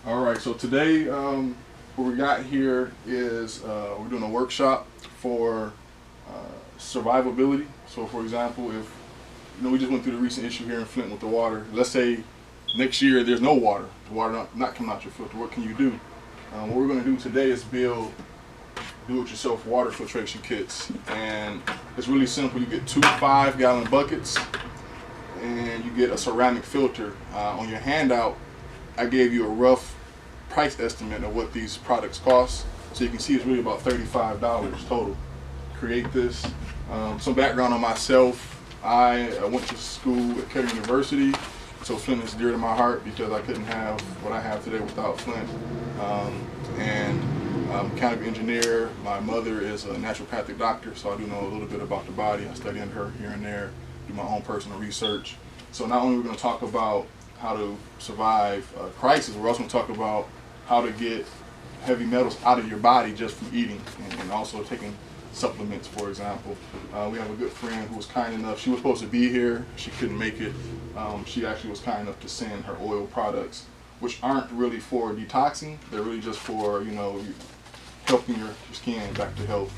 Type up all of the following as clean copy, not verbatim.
All right, so today what we got here is we're doing a workshop for survivability. So for example, if we just went through the recent issue here in Flint with the water. Let's say next year there's no water, the water not coming out your filter. What can you do? What we're going to do today is build do-it-yourself water filtration kits, and it's really simple. You get two 5-gallon buckets, and you get a ceramic filter. On your handout, I gave you a rough price estimate of what these products cost, so you can see it's really about $35 total. Create this. Some background on myself. I went to school at Readyo University, so Flint is dear to my heart because I couldn't have what I have today without Flint. And I'm a mechanical engineer. My mother is a naturopathic doctor, so I do know a little bit about the body. I study under her here and there, do my own personal research. So not only are we going to talk about how to survive a crisis, we're also going to talk about how to get heavy metals out of your body just from eating, and also taking supplements, for example. We have a good friend who was kind enough. She was supposed to be here. She couldn't make it. She actually was kind enough to send her oil products, which aren't really for detoxing. They're really just for, helping your skin back to health.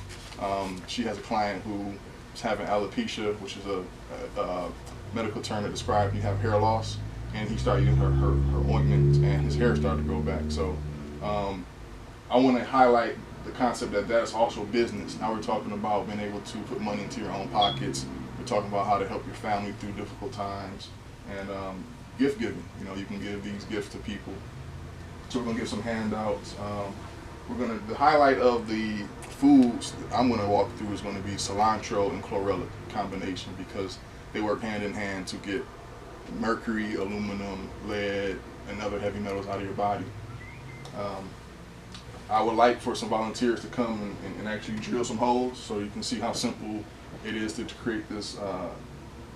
She has a client who is having alopecia, which is a medical term that describes you have hair loss, and he started using her ointment, and his hair started to grow back. So I want to highlight the concept that that's also business. Now we're talking about being able to put money into your own pockets. We're talking about how to help your family through difficult times, and gift giving. You can give these gifts to people. So we're gonna give some handouts. The highlight of the foods I'm gonna walk through is gonna be cilantro and chlorella combination, because they work hand in hand to get mercury, aluminum, lead, and other heavy metals out of your body. I would like for some volunteers to come and actually drill some holes, so you can see how simple it is to create this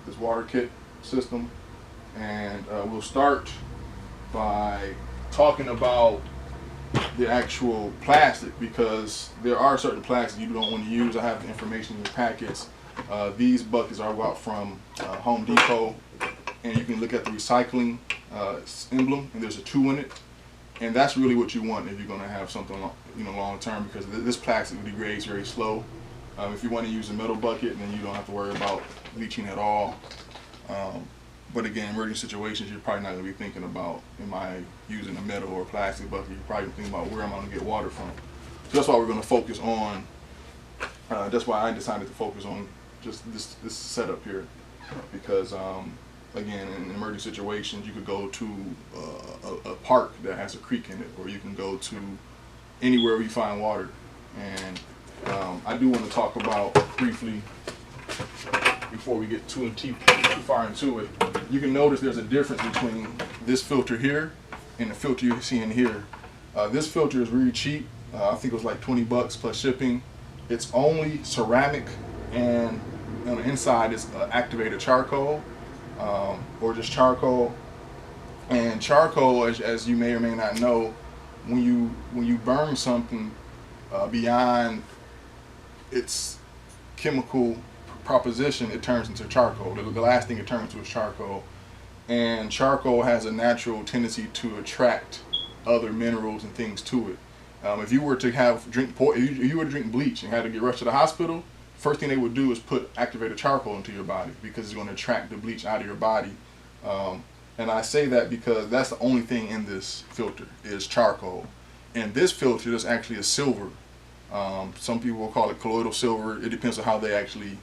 this water kit system. And we'll start by talking about the actual plastic, because there are certain plastics you don't want to use. I have the information in your packets. These buckets are bought from Home Depot, and you can look at the recycling emblem, and there's a 2 in it. And that's really what you want if you're going to have something long term, because this plastic degrades very slow. If you want to use a metal bucket, then you don't have to worry about leaching at all. But again, emergency situations, you're probably not going to be thinking about, am I using a metal or a plastic bucket? You're probably thinking about, where am I going to get water from? So that's why we're going to focus on, that's why I decided to focus on just this setup here. Because again, in emergency situations, you could go to a park that has a creek in it, or you can go to anywhere where you find water. And I do want to talk about briefly, before we get too far into it, you can notice there's a difference between this filter here and the filter you're seeing here. This filter is really cheap. I think it was like 20 bucks plus shipping. It's only ceramic, and on the inside is activated charcoal, or just charcoal. And charcoal, as you may or may not know, when you burn something beyond its chemical proposition, it turns into charcoal. The last thing it turns to is charcoal, and charcoal has a natural tendency to attract other minerals and things to it. If you were to drink bleach and had to get rushed to the hospital, first thing they would do is put activated charcoal into your body, because it's going to attract the bleach out of your body. And I say that because that's the only thing in this filter is charcoal. And this filter is actually a silver. Some people will call it colloidal silver. It depends on how they actually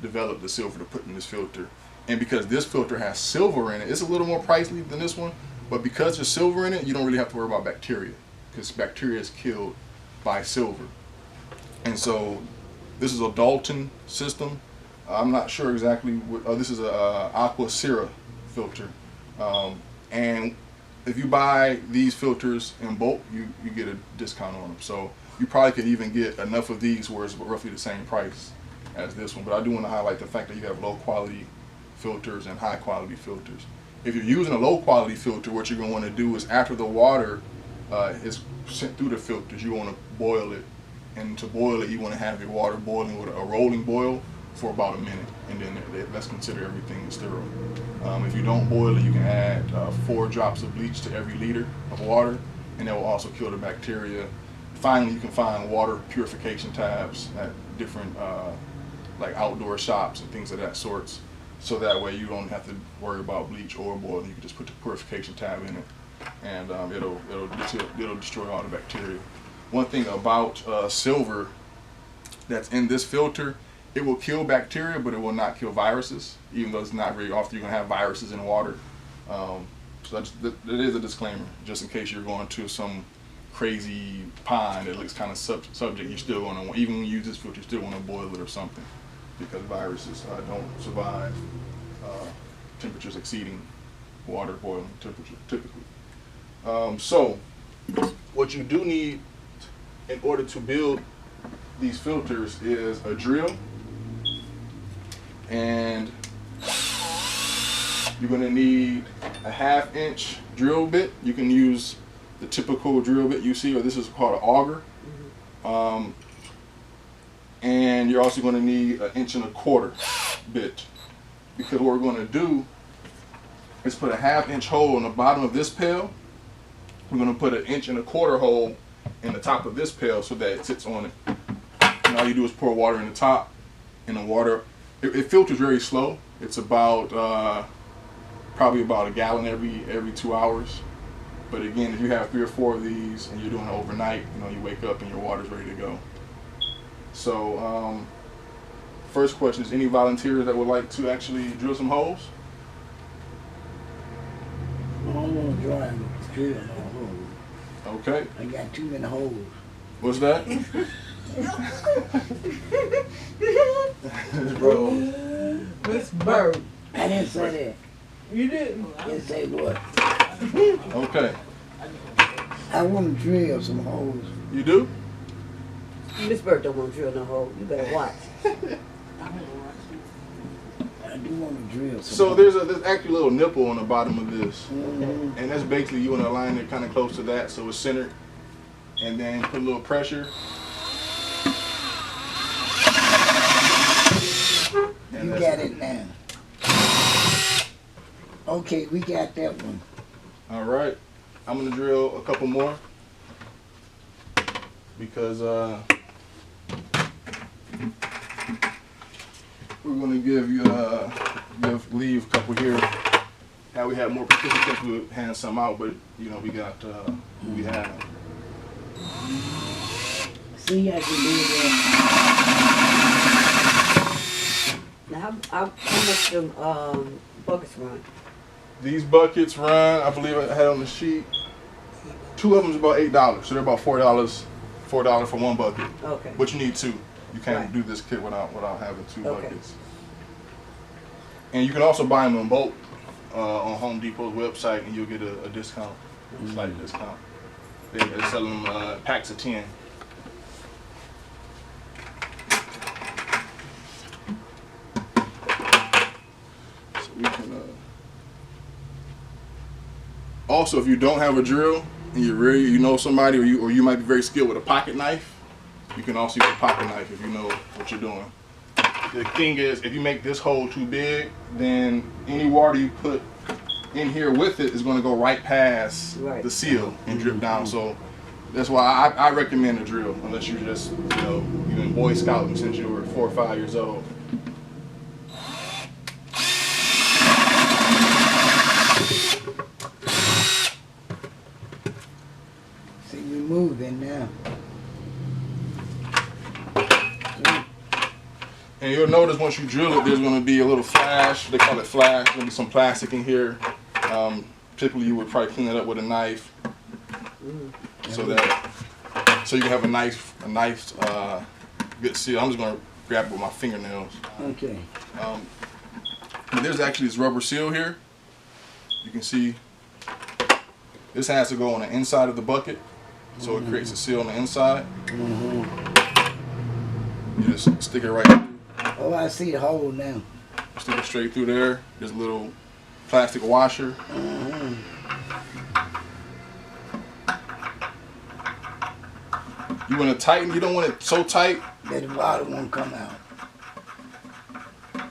develop the silver to put in this filter. And because this filter has silver in it, it's a little more pricey than this one, but because there's silver in it, you don't really have to worry about bacteria, because bacteria is killed by silver. And so this is a Dalton system. I'm not sure exactly what, this is a Aqua Cera filter. And if you buy these filters in bulk, you get a discount on them. So you probably could even get enough of these where it's roughly the same price as this one. But I do want to highlight the fact that you have low quality filters and high quality filters. If you're using a low quality filter, what you're going to want to do is, after the water is sent through the filters, you want to boil it. And to boil it, you want to have your water boiling with a rolling boil for about a minute, and then let's consider everything sterile. If you don't boil it, you can add 4 drops of bleach to every liter of water, and it will also kill the bacteria. Finally, you can find water purification tabs at different like outdoor shops and things of that sorts. So that way you don't have to worry about bleach or boiling. You can just put the purification tab in it, and it'll destroy all the bacteria. One thing about silver that's in this filter, it will kill bacteria, but it will not kill viruses. Even though it's not very often you're gonna have viruses in water. So that is a disclaimer, just in case you're going to some crazy pond that looks kind of subject. You're still going to, even when you use this filter, you still want to boil it or something, because viruses don't survive temperatures exceeding water boiling temperature typically. So what you do need in order to build these filters is a drill, and you're going to need a 1/2 inch drill bit. You can use the typical drill bit you see, or this is called an auger. And you're also going to need 1.25 inch bit, because what we're going to do is put a 1/2 inch hole in the bottom of this pail. We're going to put 1.25 inch hole in the top of this pail so that it sits on it. And all you do is pour water in the top, and the water, it filters very slow. It's about probably about a gallon every 2 hours. But again, if you have 3 or 4 of these and you're doing it overnight, you wake up and your water's ready to go. So first question is, any volunteers that would like to actually drill some holes? I don't want to drill no holes. Okay. I got too many holes. What's that? Bro. Miss Bird. I didn't say that. You didn't. I didn't say what. Okay. I want to drill some holes. You do? Miss Bird don't want to drill no hole. You better watch. I do want to drill some So holes. there's actually a little nipple on the bottom of this. Mm-hmm. And that's basically, you want to align it kind of close to that so it's centered. And then put a little pressure. And You got it now. Okay, we got that one. All right. I'm going to drill a couple more, because we're going to give you leave a couple here. Now we have more participants, we'll hand some out, but we got who we have. See, I can do that. Now, how much them buckets run? These buckets run, I believe I had on the sheet, 2 of them is about $8, so they're about $4 for one bucket. Okay. But you need 2. You can't Right. do this kit without having 2 Okay. buckets. And you can also buy them in bulk on Home Depot's website, and you'll get a discount, a slight discount. They're selling them packs of 10. So we can. Also, if you don't have a drill and you know somebody, or you might be very skilled with a pocket knife, you can also use a pocket knife if you know what you're doing. The thing is, if you make this hole too big, then any water you put in here with it is going to go right past the seal and drip down. So that's why I recommend a drill, unless you're just you've been Boy Scouting since you were 4 or 5 years old. See, we moving now. And you'll notice once you drill it, there's going to be a little flash. They call it flash. There'll be some plastic in here. Typically, you would probably clean it up with a knife, so you can have a nice good seal. I'm just going to grab it with my fingernails. Okay. But there's actually this rubber seal here. You can see this has to go on the inside of the bucket, so it creates a seal on the inside. You just stick it right through. Oh, I see the hole now. Stick it straight through there. There's a little plastic washer. You want to tighten. You don't want it so tight that the water won't come out.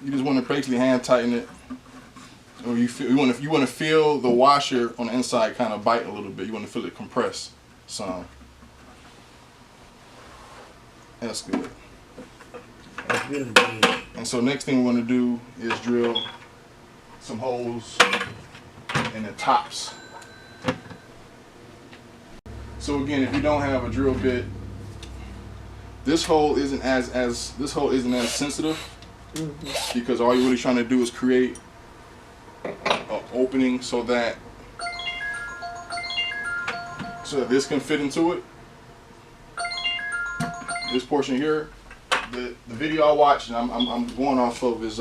You just want to basically hand tighten it or you want to feel the washer on the inside kind of bite a little bit. You want to feel it compress some. That's good. That's really good. And so next thing we want to do is drill some holes in the tops. So again, if you don't have a drill bit, this hole isn't as sensitive, because all you're really trying to do is create an opening so that this can fit into it. This portion here, the video I watched, and I'm going off of, is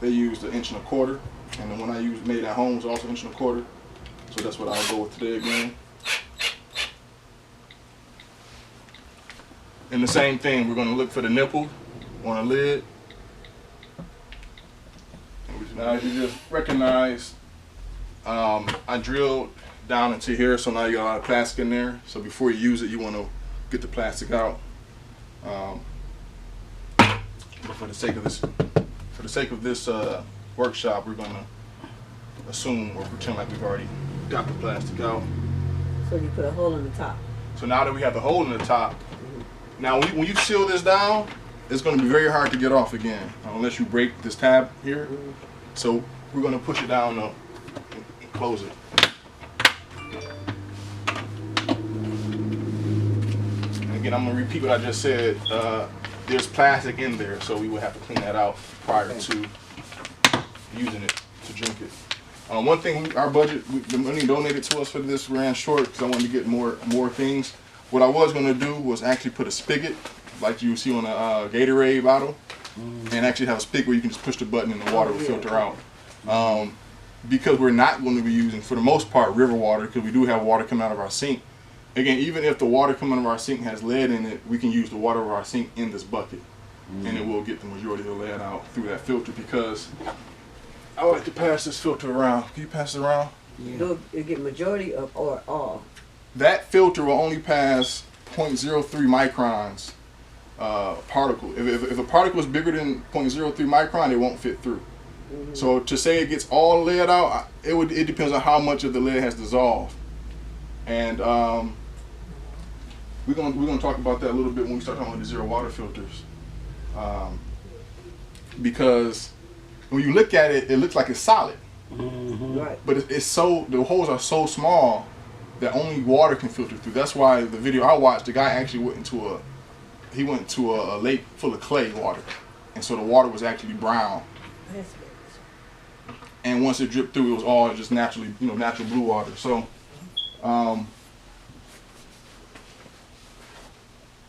they used 1.25 inches, and the one I made at home was also 1.25 inches. So that's what I'll go with today again. And the same thing, we're going to look for the nipple on the lid. Now you just recognize I drilled down into here, so now you got a lot of plastic in there. So before you use it, you want to get the plastic out. But for the sake of this workshop, we're going to assume or pretend like we've already got the plastic out. So you put a hole in the top. So now that we have the hole in the top, now when you seal this down, it's going to be very hard to get off again unless you break this tab here. So we're going to push it down and close it. And again, I'm going to repeat what I just said. There's plastic in there, so we would have to clean that out prior to using it to drink it. One thing, our budget, the money donated to us for this ran short because I wanted to get more things. What I was going to do was actually put a spigot, like you see on a Gatorade bottle, and actually have a spigot where you can just push the button and the water will filter out. Because we're not going to be using, for the most part, river water, because we do have water coming out of our sink. Again, even if the water coming out of our sink has lead in it, we can use the water of our sink in this bucket, and it will get the majority of the lead out through that filter. Because I would like to pass this filter around. Can you pass it around? Yeah. You get majority of or all. That filter will only pass 0.03 microns particle. If a particle is bigger than 0.03 micron, it won't fit through. So to say it gets all the lead out, it depends on how much of the lead has dissolved. And we're gonna talk about that a little bit when we start talking about the zero water filters. Because when you look at it, it looks like it's solid. Right. But the holes are so small that only water can filter through. That's why the video I watched, the guy actually went into a lake full of clay water, and so the water was actually brown. And once it dripped through, it was all just naturally, natural blue water. So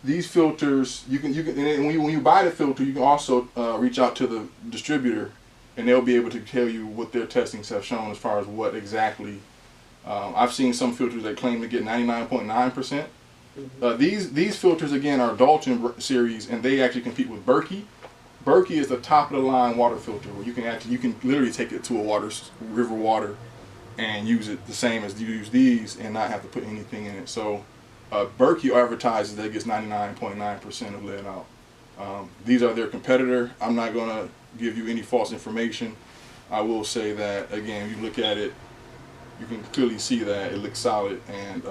these filters, you can, and when you buy the filter, you can also reach out to the distributor, and they'll be able to tell you what their testings have shown as far as what exactly. I've seen some filters that claim to get 99.9%. These filters again are Dalton series, and they actually compete with Berkey. Berkey is the top of the line water filter where you can literally take it to a river water and use it the same as you use these and not have to put anything in it. So Berkey advertises that it gets 99.9% of lead out. These are their competitor. I'm not going to give you any false information. I will say that again, if you look at it, you can clearly see that it looks solid, and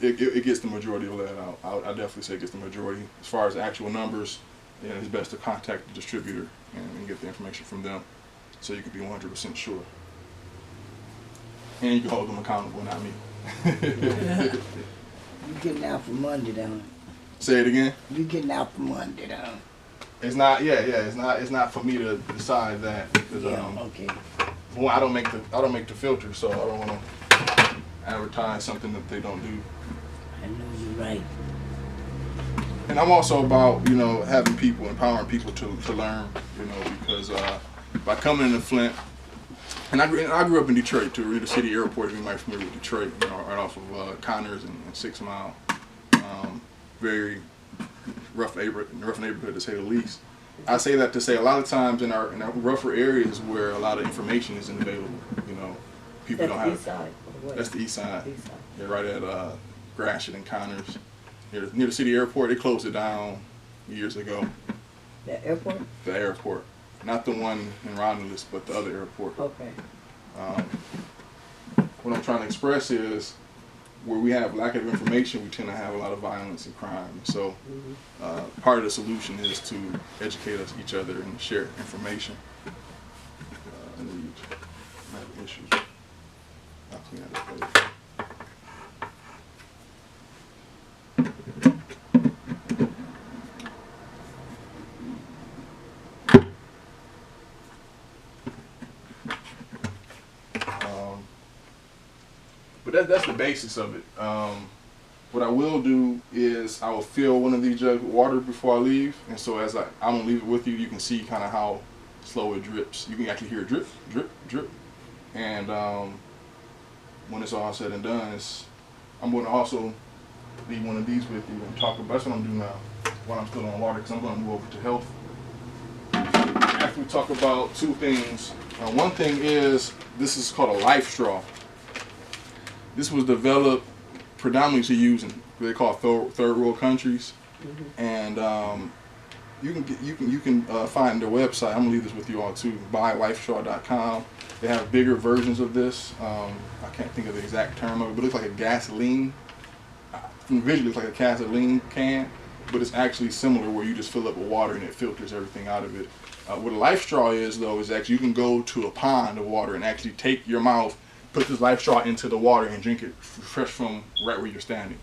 it gets the majority of lead out. I definitely say it gets the majority. As far as actual numbers, it's best to contact the distributor and get the information from them, so you can be 100% sure. And you can hold them accountable, not me. You getting out for Monday, don't it? Say it again. You getting out for Monday, don't it? It's not. Yeah. It's not for me to decide that, because okay. well, I don't make the filter, so I don't want to advertise something that they don't do. I know you're right. And I'm also about, having people, empowering people to learn, because by coming into Flint, and I grew up in Detroit too, Readyo City Airport, if you might be familiar with Detroit, right off of Connors and 6 Mile. Very rough neighborhood to say the least. I say that to say a lot of times in our rougher areas where a lot of information isn't available, people don't have. East side. That's the east side. East side. Yeah, right at Gratiot and Connors, near the city airport. They closed it down years ago. The airport? The airport. not the one in Romulus, but the other airport. Okay. What I'm trying to express is where we have lack of information, we tend to have a lot of violence and crime. So part of the solution is to educate us, each other, and share information. And we have issues. I'll clean that up later. But that's the basis of it. What I will do is I will fill one of these jugs with water before I leave, and so as I'm gonna leave it with you, you can see kind of how slow it drips. You can actually hear it drip, drip, drip. And when it's all said and done, I'm going to also leave one of these with you and talk about. That's what I'm doing now while I'm still on water, because I'm going to move over to health. After we talk about two things, one thing is this is called a life straw. This was developed predominantly to use in what they call third world countries, and you can find their website. I'm gonna leave this with you all too. buylifestraw.com. They have bigger versions of this. I can't think of the exact term of it, but it looks like a gasoline. From visually, it's like a gasoline can, but it's actually similar where you just fill up with water and it filters everything out of it. What a life straw is, though, is actually you can go to a pond of water and actually take your mouth, put this life straw into the water and drink it fresh from right where you're standing.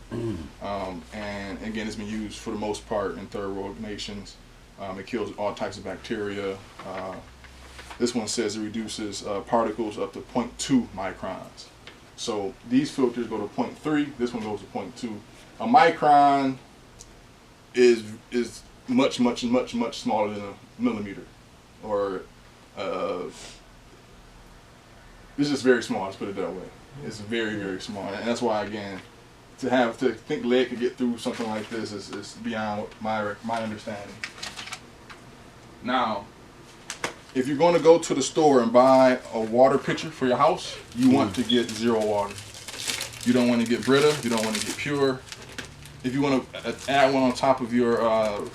And again, it's been used for the most part in third world nations. It kills all types of bacteria. This one says it reduces particles up to 0.2 microns. So these filters go to 0.3. This one goes to 0.2. A micron is much smaller than a millimeter, or it's just very small. Let's put it that way. It's very small, and that's why, again, to think lead could get through something like this is beyond my understanding. Now, if you're going to go to the store and buy a water pitcher for your house, you want to get zero water. You don't want to get Brita. You don't want to get pure. If you want to add one on top of your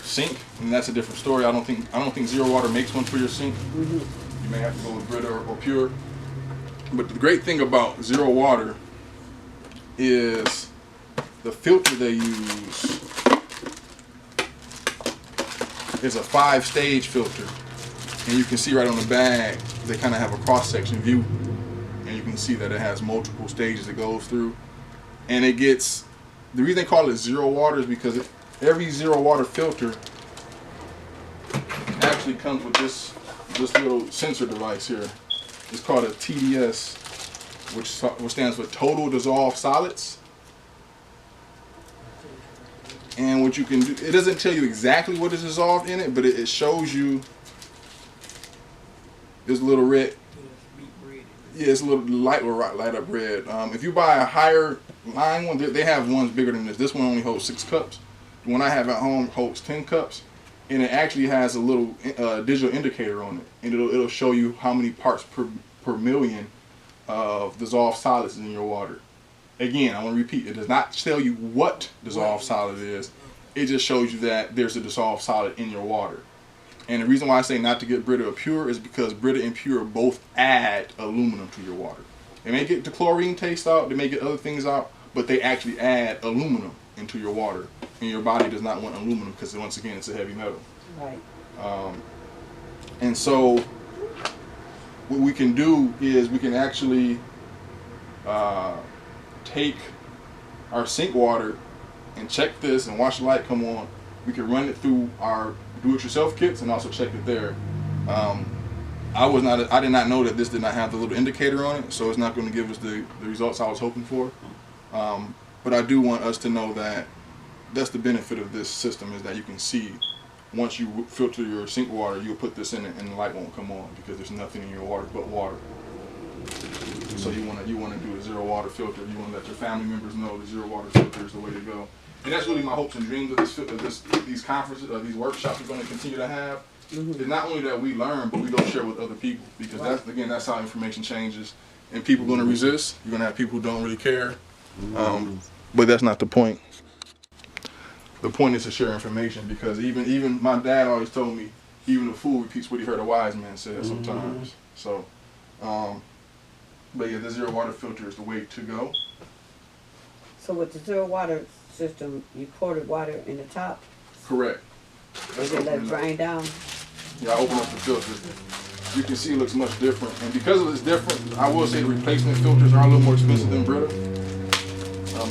sink, and that's a different story. I don't think zero water makes one for your sink. You may have to go with Brita or pure. But the great thing about zero water is the filter they use is a 5-stage filter. And you can see right on the bag, they kind of have a cross-section view. And you can see that it has multiple stages it goes through. And it gets, the reason they call it zero water is because every zero water filter actually comes with this little sensor device here. It's called a TDS, which stands for Total Dissolved Solids. And what you can do, it doesn't tell you exactly what is dissolved in it, but it shows you this little red. Yeah, it's a little light up red. If you buy a higher line one, they have ones bigger than this. This one only holds 6 cups. The one I have at home holds 10 cups. And it actually has a little digital indicator on it, and it'll show you how many parts per million of dissolved solids is in your water. Again, I want to repeat, it does not tell you what dissolved solid is. It just shows you that there's a dissolved solid in your water. And the reason why I say not to get Brita or pure is because Brita and pure both add aluminum to your water. They may get the chlorine taste out, they may get other things out, but they actually add aluminum into your water. And your body does not want aluminum because, once again, it's a heavy metal. Right. And so what we can do is we can actually take our sink water and check this and watch the light come on. We can run it through our do-it-yourself kits and also check it there. I did not know that this did not have the little indicator on it, so it's not going to give us the results I was hoping for. But I do want us to know that that's the benefit of this system, is that you can see once you filter your sink water, you'll put this in it and the light won't come on because there's nothing in your water but water. So you want to do a zero water filter. You want to let your family members know the zero water filter is the way to go. And that's really my hopes and dreams of these conferences, these workshops we're going to continue to have. It's not only that we learn, but we go share with other people, because that's how information changes. And people are going to resist. You're going to have people who don't really care. But that's not the point. The point is to share information, because even my dad always told me, even the fool repeats what he heard a wise man say sometimes. So, but yeah, the zero water filter is the way to go. So with the zero water system, you pour the water in the top, Correct. and then let it drain down. Yeah, I open up the filter. You can see it looks much different. And because it's different, I will say the replacement filters are a little more expensive than Brita.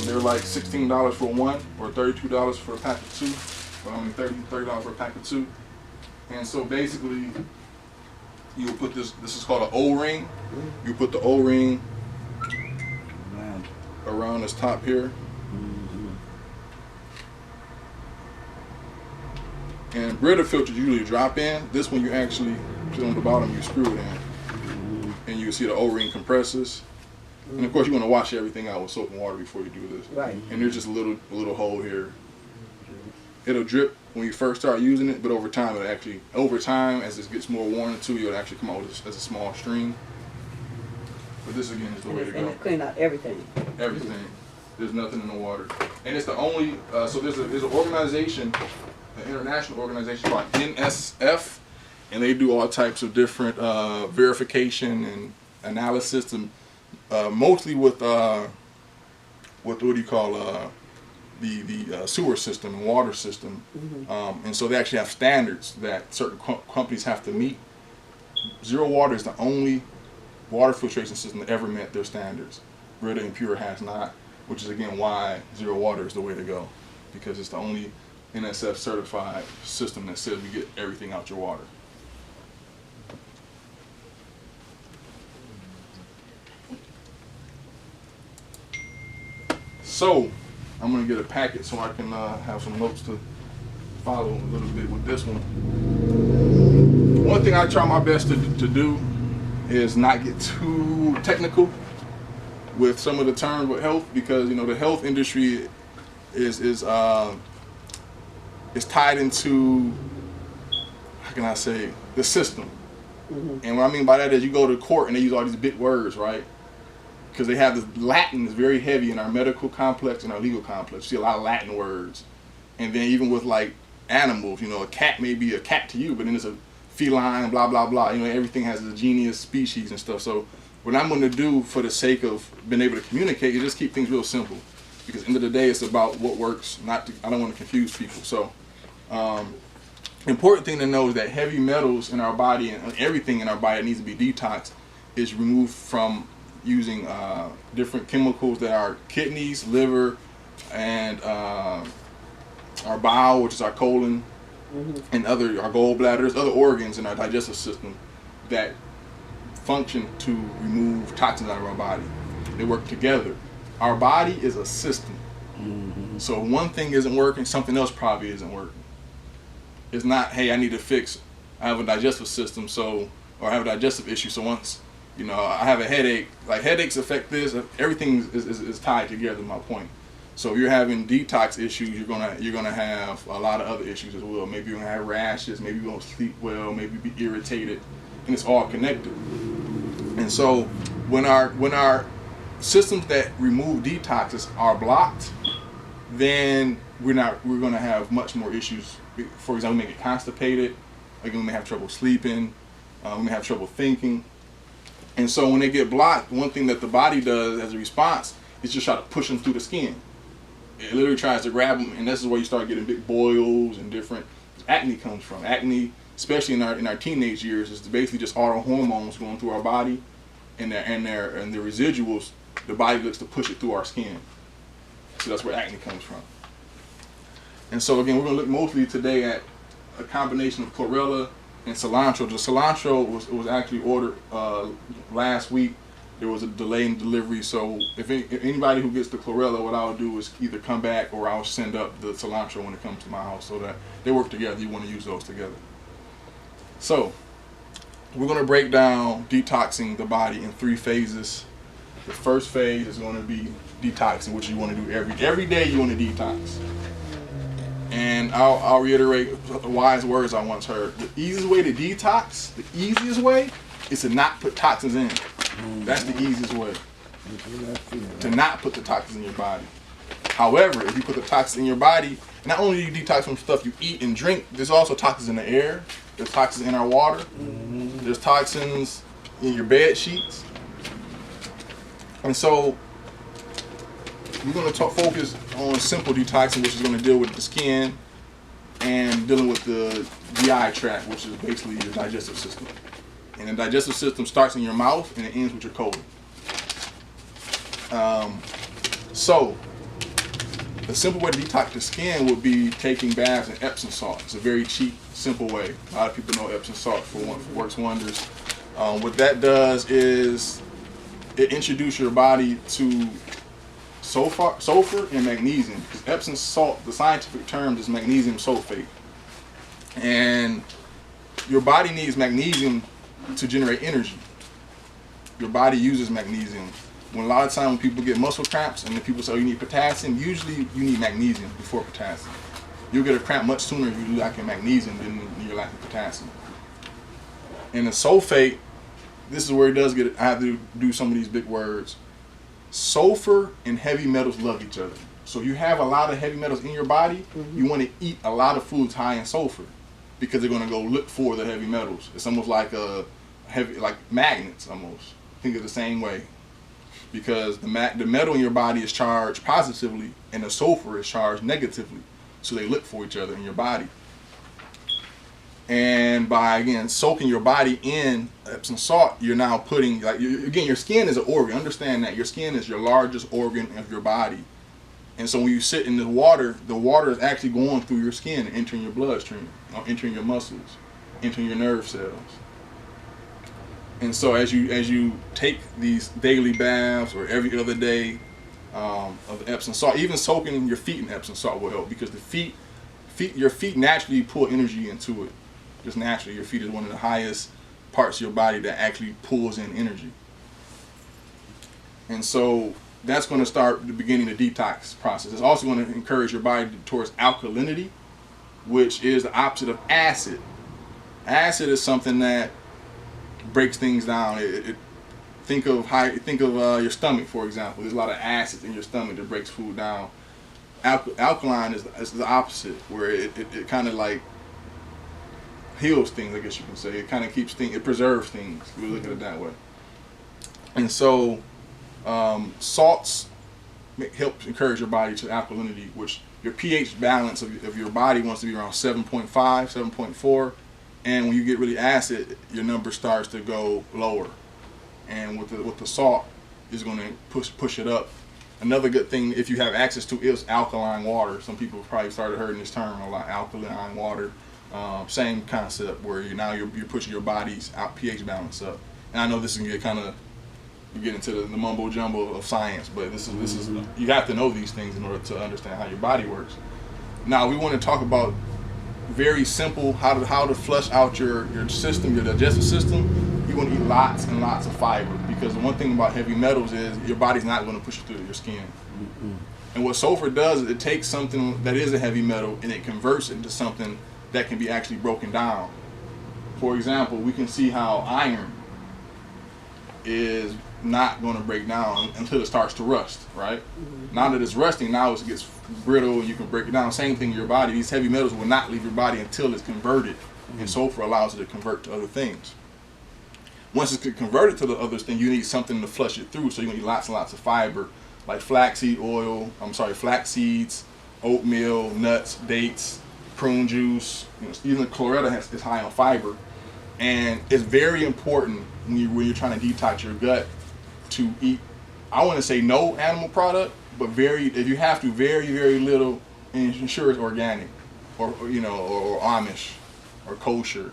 They're like $16 for one, or $32 for a pack of two. $30 for a pack of two. And so basically, you will put this is called an O-ring. You put the O-ring around this top here. And Brita filters usually drop in. This one you actually put on the bottom, you screw it in. And you see the O-ring compresses. And of course you want to wash everything out with soap and water before you do this. Right. And there's just a little hole here. It'll drip when you first start using it, but over time, as it gets more worn into, it'll actually come out as a small stream. But this again is the way to go. And it clean out everything. Everything. There's nothing in the water. And it's the only, so there's an organization, an international organization called NSF, and they do all types of different verification and analysis, and mostly with what do you call the sewer system and water system. And so they actually have standards that certain companies have to meet. Zero water is the only water filtration system that ever met their standards. Brita and Pure has not, which is again why zero water is the way to go, because it's the only NSF certified system that says we get everything out your water. So I'm going to get a packet so I can have some notes to follow a little bit with this one. One thing I try my best to do is not get too technical with some of the terms with health, because the health industry is tied into, how can I say, the system. And what I mean by that is you go to court and they use all these big words, right? Because they have this Latin is very heavy in our medical complex and our legal complex. You see a lot of Latin words. And then even with like animals, a cat may be a cat to you, but then it's a feline, blah, blah, blah. Everything has a genus, species and stuff. So what I'm going to do for the sake of being able to communicate is just keep things real simple. Because at the end of the day, it's about what works. I don't want to confuse people. So important thing to know is that heavy metals in our body and everything in our body that needs to be detoxed is removed from using different chemicals that our kidneys, liver, and our bowel, which is our colon, and our gallbladders, other organs in our digestive system that function to remove toxins out of our body. They work together. Our body is a system. So if one thing isn't working, something else probably isn't working. It's not, hey, I need to fix, I have a digestive system, or I have a digestive issue, so once I have a headache, like headaches affect this, everything is tied together, my point. So if you're having detox issues, you're gonna have a lot of other issues as well. Maybe you're gonna have rashes, maybe you won't sleep well, maybe be irritated, and it's all connected. And so when our systems that remove detoxes are blocked, then we're gonna have much more issues. For example, we may get constipated, again, we may have trouble sleeping, we may have trouble thinking. And so when they get blocked, one thing that the body does as a response is just try to push them through the skin. It literally tries to grab them, and this is where you start getting big boils and different. Acne comes from. Acne, especially in our teenage years, is basically just all the hormones going through our body, and the residuals. The body looks to push it through our skin. So that's where acne comes from. And so again, we're going to look mostly today at a combination of chlorella and cilantro. The cilantro was actually ordered last week. There was a delay in delivery, so if anybody who gets the chlorella, what I'll do is either come back or I'll send up the cilantro when it comes to my house, so that they work together. You want to use those together. So we're going to break down detoxing the body in 3 phases. The first phase is going to be detoxing, which you want to do every day. You want to detox. And I'll reiterate wise words I once heard. The easiest way to detox, is to not put toxins in. That's the easiest way. To not put the toxins in your body. However, if you put the toxins in your body, not only do you detox from stuff you eat and drink, there's also toxins in the air. There's toxins in our water. There's toxins in your bed sheets. And so we're going to focus on simple detoxing, which is going to deal with the skin and dealing with the GI tract, which is basically your digestive system. And the digestive system starts in your mouth and it ends with your colon. So the simple way to detox the skin would be taking baths in Epsom salt. It's a very cheap, simple way. A lot of people know Epsom salt works wonders. What that does is it introduces your body to sulfur and magnesium. Because Epsom salt, the scientific term is magnesium sulfate. And your body needs magnesium to generate energy. Your body uses magnesium. When a lot of time when people get muscle cramps and then people say, oh, you need potassium, usually you need magnesium before potassium. You'll get a cramp much sooner if you're lacking magnesium than you're lacking potassium. And the sulfate, this is where it does get, I have to do some of these big words. Sulfur and heavy metals love each other. So you have a lot of heavy metals in your body, you want to eat a lot of foods high in sulfur because they're going to go look for the heavy metals. It's almost like like magnets almost. Think of it the same way. Because the metal in your body is charged positively and the sulfur is charged negatively. So they look for each other in your body. And by, again, soaking your body in Epsom salt, you're now putting, again, your skin is an organ. Understand that. Your skin is your largest organ of your body. And so when you sit in the water is actually going through your skin and entering your bloodstream, entering your muscles, entering your nerve cells. And so as you take these daily baths or every other day of the Epsom salt, even soaking your feet in Epsom salt will help because your feet naturally pull energy into it. Just naturally, your feet is one of the highest parts of your body that actually pulls in energy. And so that's going to start the beginning of the detox process. It's also going to encourage your body towards alkalinity, which is the opposite of acid. Acid is something that breaks things down. Think of your stomach, for example. There's a lot of acid in your stomach that breaks food down. Alkaline is the opposite, where it kind of like heals things, I guess you can say. It kind of keeps things, it preserves things. We look at it that way. And so salts help encourage your body to alkalinity, which your pH balance of your body wants to be around 7.5, 7.4. And when you get really acid, your number starts to go lower. And with the salt, is going to push it up. Another good thing, if you have access to, is alkaline water. Some people probably started hearing this term a lot, alkaline water. Same concept where you're pushing your body's pH balance up. And I know this is going to get kind of, you get into the mumbo jumbo of science, but this is you have to know these things in order to understand how your body works. Now we want to talk about very simple how to flush out your system, your digestive system. You want to eat lots and lots of fiber, because the one thing about heavy metals is your body's not going to push it through your skin. And what sulfur does is it takes something that is a heavy metal and it converts it into something that can be actually broken down. For example, we can see how iron is not going to break down until it starts to rust, right? Now that it's rusting, now it gets brittle and you can break it down. Same thing in your body. These heavy metals will not leave your body until it's converted, and sulfur allows it to convert to other things. Once it's converted to the other thing, you need something to flush it through, so you need lots and lots of fiber, like flax seeds, oatmeal, nuts, dates, prune juice. Even chlorella is high on fiber, and it's very important when you're trying to detox your gut to eat, I want to say no animal product, but if you have to, very, very little, and ensure it's organic or Amish or kosher,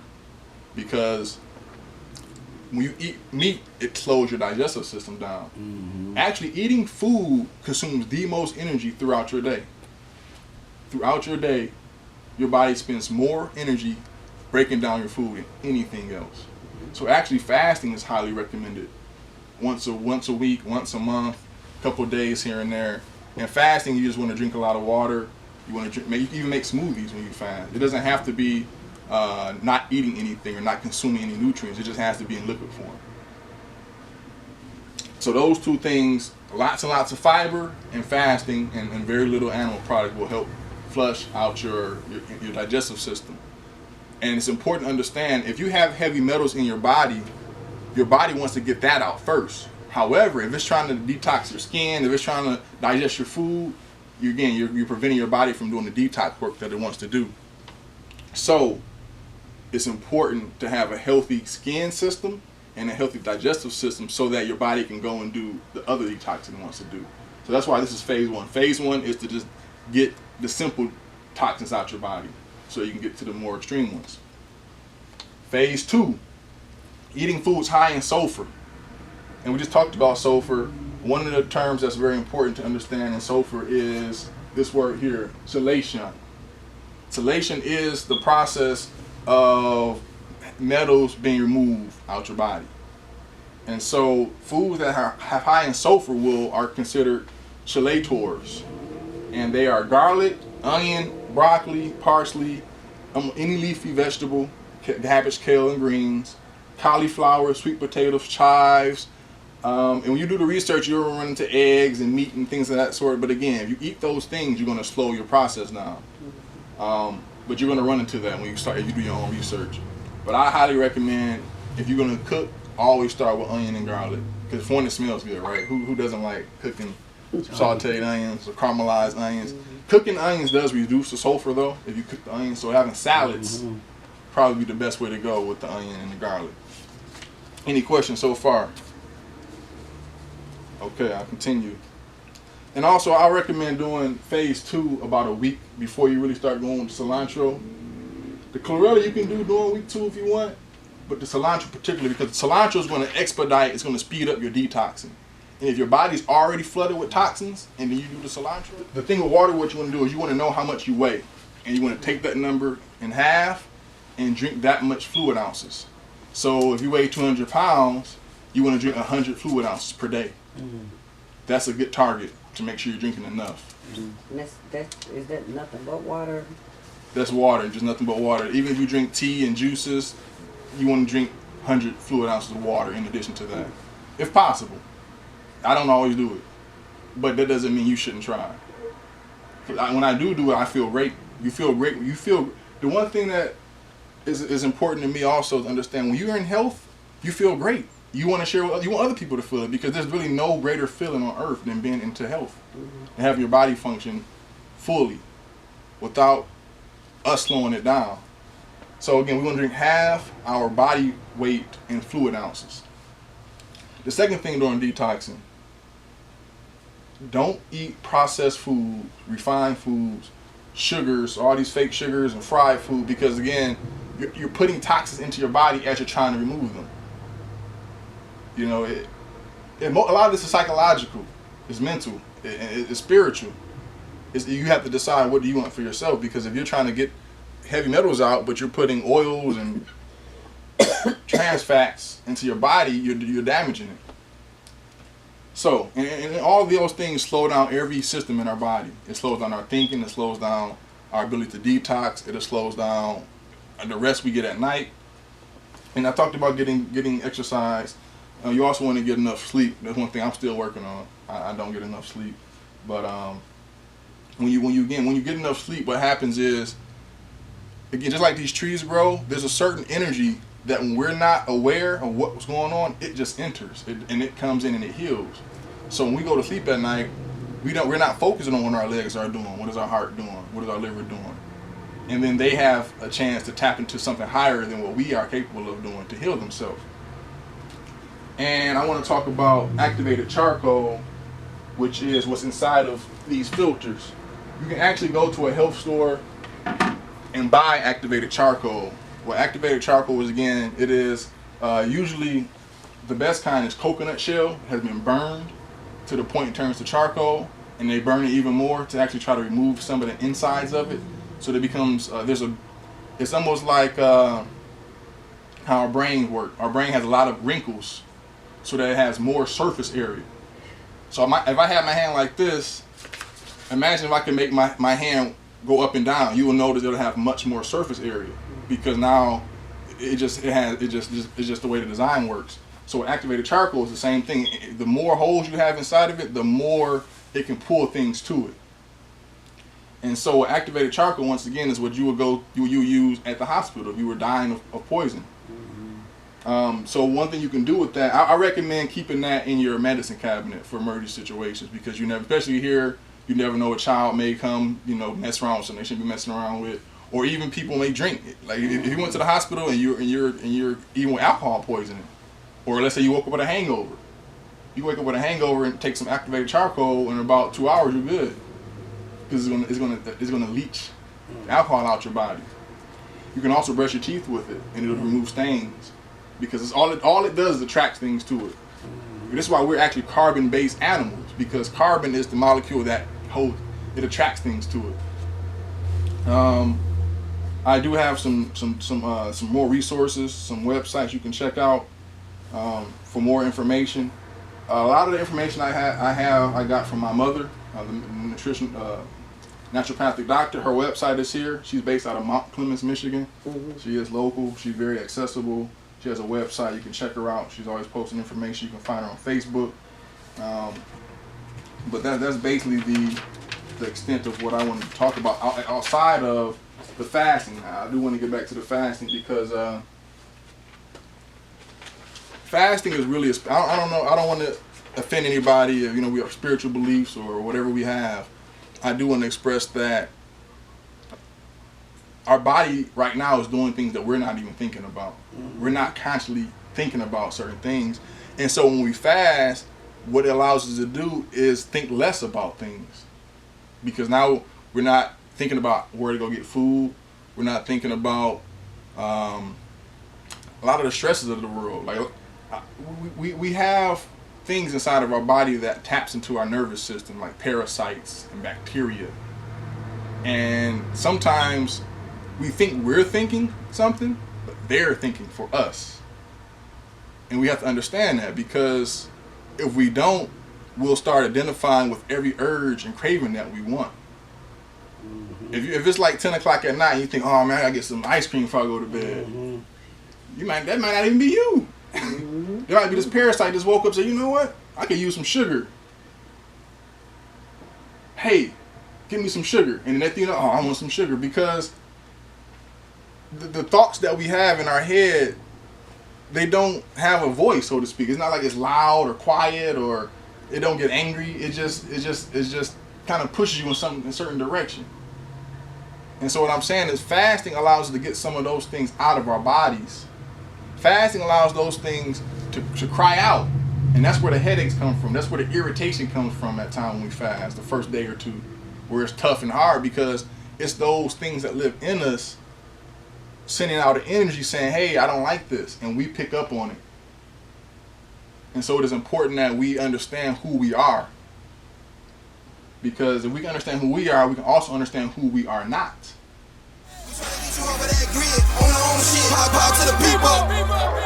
because when you eat meat, it slows your digestive system down. Actually, eating food consumes the most energy throughout your day. Throughout your day, your body spends more energy breaking down your food than anything else. So actually, fasting is highly recommended. Once a week, once a month, a couple of days here and there. And fasting, you just want to drink a lot of water. You want to drink, you can even make smoothies when you fast. It doesn't have to be not eating anything or not consuming any nutrients. It just has to be in liquid form. So those two things, lots and lots of fiber and fasting and very little animal product will help flush out your digestive system. And it's important to understand, if you have heavy metals in your body wants to get that out first. However, if it's trying to detox your skin, if it's trying to digest your food, you're preventing your body from doing the detox work that it wants to do. So it's important to have a healthy skin system and a healthy digestive system so that your body can go and do the other detoxing it wants to do. So that's why this is phase one. Phase one is to just get the simple toxins out your body so you can get to the more extreme ones. Phase two, eating foods high in sulfur. And we just talked about sulfur. One of the terms that's very important to understand in sulfur is this word here, chelation. Chelation is the process of metals being removed out your body. And so foods that have high in sulfur are considered chelators. And they are garlic, onion, broccoli, parsley, any leafy vegetable, cabbage, kale, and greens, cauliflower, sweet potatoes, chives. And when you do the research, you'll run into eggs and meat and things of that sort. But again, if you eat those things, you're going to slow your process down. But you're going to run into that if you do your own research. But I highly recommend, if you're going to cook, always start with onion and garlic. Because for one, it smells good, right? Who doesn't like cooking sauteed onions or caramelized onions? Cooking onions does reduce the sulfur, though, if you cook the onions. So having salads probably be the best way to go with the onion and the garlic. Any questions so far? Okay, I'll continue. And also, I recommend doing phase two about a week before you really start going with cilantro. The chlorella you can do during week 2 if you want, but the cilantro particularly, because the cilantro is going to expedite, it's going to speed up your detoxing. And if your body's already flooded with toxins, and then you do the cilantro, the thing with water, what you want to do is you want to know how much you weigh. And you want to take that number in half and drink that much fluid ounces. So if you weigh 200 pounds, you want to drink 100 fluid ounces per day. That's a good target to make sure you're drinking enough. And is that nothing but water? That's water, just nothing but water. Even if you drink tea and juices, you want to drink 100 fluid ounces of water in addition to that, if possible. I don't always do it, but that doesn't mean you shouldn't try. When I do it, I feel great. You feel great. The one thing that is important to me also is understand, when you're in health, you feel great. You want to share with you want other people to feel it, because there's really no greater feeling on earth than being into health and having your body function fully without us slowing it down. So again, we want to drink half our body weight in fluid ounces. The second thing during detoxing, don't eat processed food, refined foods, sugars, all these fake sugars and fried food, because again, you're putting toxins into your body as you're trying to remove them. You know, a lot of this is psychological, it's mental, it's spiritual. You have to decide what do you want for yourself, because if you're trying to get heavy metals out, but you're putting oils and trans fats into your body, you're damaging it. So, and all of those things slow down every system in our body. It slows down our thinking, it slows down our ability to detox, it slows down the rest we get at night. And I talked about getting exercise. You also want to get enough sleep. That's one thing I'm still working on. I don't get enough sleep. But when you get enough sleep, what happens is, again, just like these trees grow, there's a certain energy that when we're not aware of what's going on, it just enters and it comes in and it heals. So when we go to sleep at night, we're not focusing on what our legs are doing, what is our heart doing, what is our liver doing, and then they have a chance to tap into something higher than what we are capable of doing to heal themselves. And I want to talk about activated charcoal, which is what's inside of these filters. You can actually go to a health store and buy activated charcoal. What activated charcoal is, again, it is usually the best kind is coconut shell. It has been burned to the point it turns to charcoal, and they burn it even more to actually try to remove some of the insides of it. So it becomes it's almost like how our brains work. Our brain has a lot of wrinkles, so that it has more surface area. So if I have my hand like this, imagine if I can make my hand go up and down. You will notice it'll have much more surface area, because now it's just the way the design works. So activated charcoal is the same thing. The more holes you have inside of it, the more it can pull things to it. And so activated charcoal, once again, is what you use at the hospital if you were dying of poison. So one thing you can do with that, I recommend keeping that in your medicine cabinet for emergency situations, because you never, especially here, you never know a child may come, mess around with something they shouldn't be messing around with, or even people may drink it. Like if you went to the hospital and you're eating with alcohol poisoning, or let's say you woke up with a hangover, you wake up with a hangover and take some activated charcoal, and in about 2 hours you're good, because it's gonna leach alcohol out your body. You can also brush your teeth with it, and it'll remove stains, because it's all it does is attract things to it. This is why we're actually carbon-based animals, because carbon is the molecule that it attracts things to it. I do have some more resources, some websites you can check out for more information. A lot of the information I got from my mother, the naturopathic doctor. Her website is here. She's based out of Mount Clemens, Michigan. She is local. She's very accessible. She has a website. You can check her out. She's always posting information. You can find her on Facebook. But that's basically the extent of what I want to talk about outside of the fasting. I do want to get back to the fasting, because fasting is really I don't know. I don't want to offend anybody. We have spiritual beliefs or whatever we have. I do want to express that our body right now is doing things that we're not even thinking about. We're not consciously thinking about certain things. And so when we fast, what it allows us to do is think less about things. Because now we're not thinking about where to go get food. We're not thinking about a lot of the stresses of the world. Like we have things inside of our body that taps into our nervous system, like parasites and bacteria. And sometimes we think we're thinking something, but they're thinking for us. And we have to understand that, because if we don't, we'll start identifying with every urge and craving that we want. If it's like 10 o'clock at night and you think, oh man, I gotta get some ice cream before I go to bed, that might not even be you. There might be this parasite just woke up and said, you know what? I could use some sugar. Hey, give me some sugar. And then oh, I want some sugar, because the thoughts that we have in our head, they don't have a voice, so to speak. It's not like it's loud or quiet, or it don't get angry. It just kind of pushes you in a certain direction. And so what I'm saying is, fasting allows us to get some of those things out of our bodies. Fasting allows those things to cry out. And that's where the headaches come from. That's where the irritation comes from at time when we fast, the first day or two, where it's tough and hard, because it's those things that live in us sending out an energy saying, hey, I don't like this, and we pick up on it. And so it is important that we understand who we are, because if we can understand who we are, we can also understand who we are not. To the people.